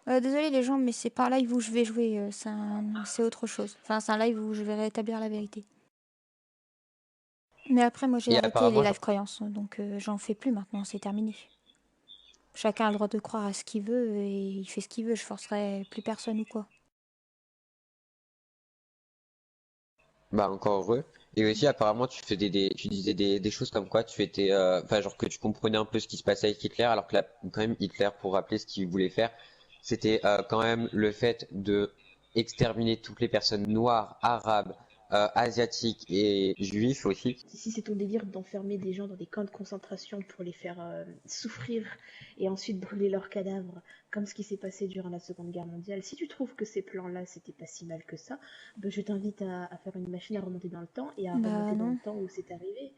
Désolé les gens, mais c'est pas un live où je vais jouer, c'est autre chose. Enfin, c'est un live où je vais rétablir la vérité. Mais après, moi j'ai Et arrêté les apparemment, live croyances, donc j'en fais plus maintenant, c'est terminé. Chacun a le droit de croire à ce qu'il veut et il fait ce qu'il veut, je forcerai plus personne ou quoi. bah encore heureux. Et aussi apparemment tu faisais tu disais des choses comme quoi tu étais, enfin genre que tu comprenais un peu ce qui se passait avec Hitler, alors que là, quand même Hitler, pour rappeler ce qu'il voulait faire, c'était quand même le fait de exterminer toutes les personnes noires, arabes, asiatiques et juifs aussi. Si c'est ton délire d'enfermer des gens dans des camps de concentration pour les faire souffrir et ensuite brûler leurs cadavres, comme ce qui s'est passé durant la Seconde Guerre mondiale, si tu trouves que ces plans-là, c'était pas si mal que ça, ben, je t'invite à faire une machine à remonter dans le temps et à Bah remonter dans le non. temps où c'est arrivé.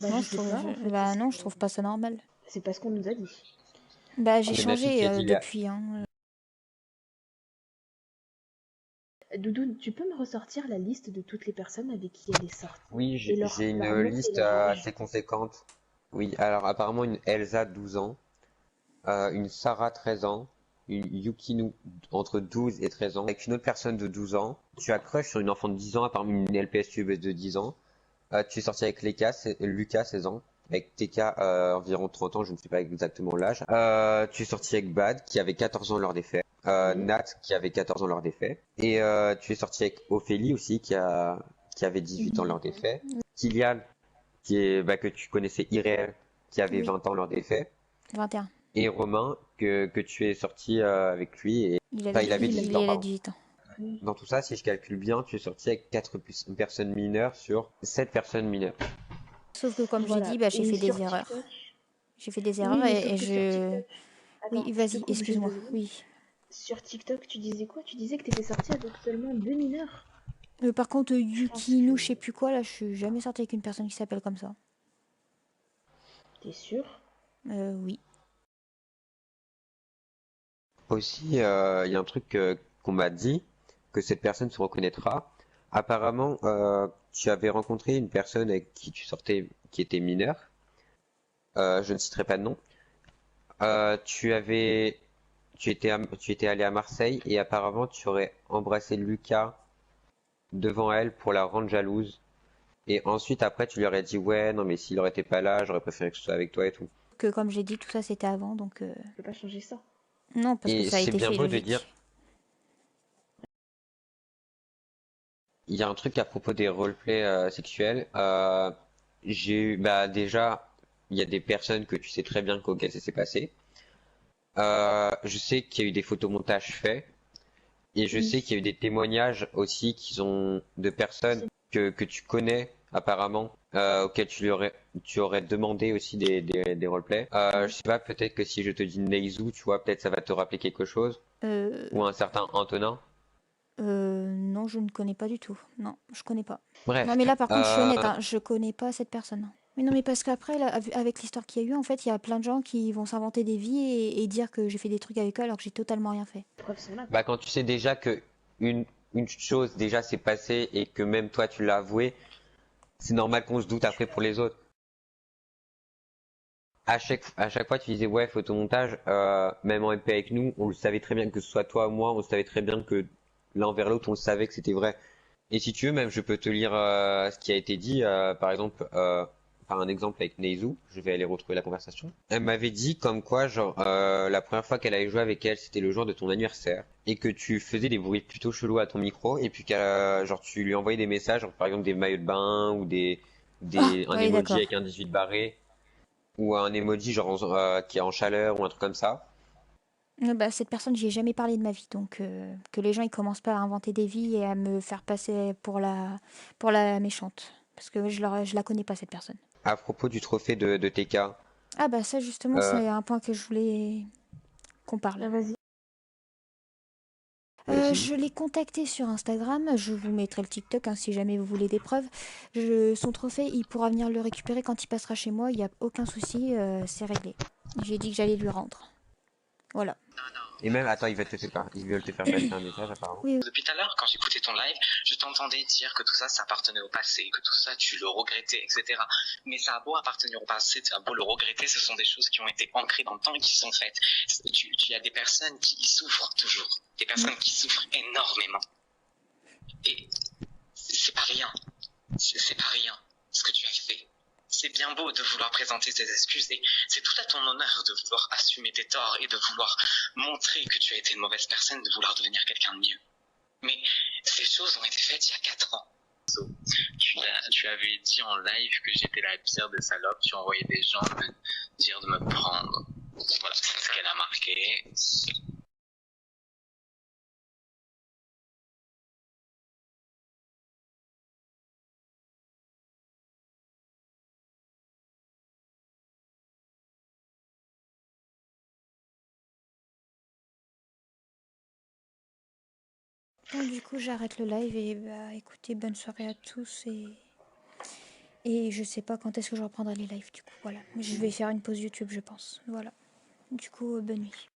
Bah Moi je je sais trouve, pas en fait, bah parce non, que je trouve pas ça normal. c'est pas ce qu'on nous a dit. Bah j'ai C'est Nafi qui changé a dit là. depuis, hein. Doudou, tu peux me ressortir la liste de toutes les personnes avec qui elle est sortie Oui, et j'ai leur une nom et liste leur âge? assez conséquente. Oui, alors apparemment une Elsa 12 ans, une Sarah 13 ans, une Yukino entre 12 et 13 ans, avec une autre personne de 12 ans. Tu as crush sur une enfant de 10 ans, apparemment une LPSUB de 10 ans. Tu es sorti avec Lucas 16 ans, avec TK environ 30 ans, je ne sais pas exactement l'âge. Tu es sorti avec Bad qui avait 14 ans lors des faits. Oui. Nat qui avait 14 ans lors des faits. Et tu es sorti avec Ophélie aussi qui avait 18 ans lors 18 des ans. faits. Kylian que tu connaissais irréel qui avait Oui, 20 ans lors des faits. 21. Et Romain que tu es sorti avec lui et enfin il avait Il 18 Il ans est à pardon. 18 ans. a... Dans tout ça, si je calcule bien, tu es sorti avec 4 personnes mineures sur 7 personnes mineures. Sauf que comme j'ai Voilà. dit, bah j'ai Et fait des sur erreurs. TikTok, J'ai fait des oui, erreurs mais et sauf que sur je... TikTok, attends, Oui, je te vas-y, coupe juste deux excuse-moi. secondes. Oui. Sur TikTok, tu disais quoi? Tu disais que t'étais sortie avec seulement deux mineurs. Par contre, Je pense que... Yukinu, je sais plus quoi, là, je suis jamais sortie avec une personne qui s'appelle comme ça. T'es sûr? Oui. Aussi, il y a un truc qu'on m'a dit, que cette personne se reconnaîtra. Apparemment, tu avais rencontré une personne avec qui tu sortais, qui était mineure. Je ne citerai pas de nom. Tu avais, tu étais allé à Marseille et apparemment tu aurais embrassé Lucas devant elle pour la rendre jalouse. Et ensuite, après, tu lui aurais dit, ouais, non, mais s'il aurait été pas là, j'aurais préféré que ce soit avec toi et tout. Que comme j'ai dit, tout ça c'était avant, donc... Je peux pas changer ça. Non, parce que Et ça a c'est été bien fait, beau de dire, logique. il y a un truc à propos des roleplays sexuels. Bah déjà, il y a des personnes que tu sais très bien qu'auxquelles ça s'est passé. Je sais qu'il y a eu des photomontages faits et je sais Oui. qu'il y a eu des témoignages aussi de personnes que tu connais apparemment, auxquelles tu aurais demandé aussi des roleplays. Je sais pas, peut-être que si je te dis Neizu, tu vois, peut-être ça va te rappeler quelque chose. Euh... Ou un certain Antonin. Non, je ne connais pas du tout. Non, je connais pas. Non, Bref, mais là, par contre, je suis honnête, euh, hein, je connais pas cette personne. Mais non, mais parce qu'après, là, avec l'histoire qu'il y a eu, en fait, il y a plein de gens qui vont s'inventer des vies et dire que j'ai fait des trucs avec eux alors que j'ai totalement rien fait. Les preuves sont là, bah quoi. quand tu sais déjà que une, une chose déjà s'est passée et que même toi tu l'as avoué, c'est normal qu'on se doute après pour les autres. À chaque fois tu disais ouais photomontage, même en MP avec nous, on le savait très bien que ce soit toi ou moi, on savait très bien que l'un vers l'autre on le savait que c'était vrai. Et si tu veux même je peux te lire ce qui a été dit, par exemple par un exemple avec Neizu, je vais aller retrouver la conversation. Elle m'avait dit comme quoi genre la première fois qu'elle avait joué avec elle c'était le jour de ton anniversaire et que tu faisais des bruits plutôt chelous à ton micro et puis genre tu lui envoyais des messages genre, par exemple des maillots de bain ou Ah, un oui, emoji d'accord. avec un 18 barré ou un emoji genre qui est en chaleur ou un truc comme ça. Bah, cette personne, j'y ai jamais parlé de ma vie, donc que les gens ils commencent pas à inventer des vies et à me faire passer pour la méchante, parce que je la connais pas cette personne. À propos du trophée de TK, Ah bah ça justement euh, c'est un point que je voulais qu'on parle. Ah, vas-y. vas-y. Je l'ai contacté sur Instagram, je vous mettrai le TikTok hein, si jamais vous voulez des preuves. Son trophée, il pourra venir le récupérer quand il passera chez moi, il n'y a aucun souci, c'est réglé. J'ai dit que j'allais lui rendre. Voilà. Et même, attends, ils veulent te faire passer un message apparemment. Oui, oui. Depuis tout à l'heure, quand j'écoutais ton live, je t'entendais dire que tout ça, ça appartenait au passé, que tout ça, tu le regrettais, etc. Mais ça a beau appartenir au passé, ça a beau le regretter, ce sont des choses qui ont été ancrées dans le temps et qui sont faites. Tu as des personnes qui y souffrent toujours, des personnes qui souffrent énormément. Et c'est pas rien. C'est pas rien ce que tu as fait. C'est bien beau de vouloir présenter tes excuses et c'est tout à ton honneur de vouloir assumer tes torts et de vouloir montrer que tu as été une mauvaise personne, de vouloir devenir quelqu'un de mieux. Mais ces choses ont été faites il y a 4 ans. Tu avais dit en live que j'étais la pire des salopes, tu envoyais des gens me dire de me prendre. Voilà, c'est ce qu'elle a marqué. Donc, du coup, j'arrête le live et bah, écoutez, bonne soirée à tous et je sais pas quand est-ce que je reprendrai les lives du coup. Voilà, je vais faire une pause YouTube, je pense. Voilà. Du coup, bonne nuit.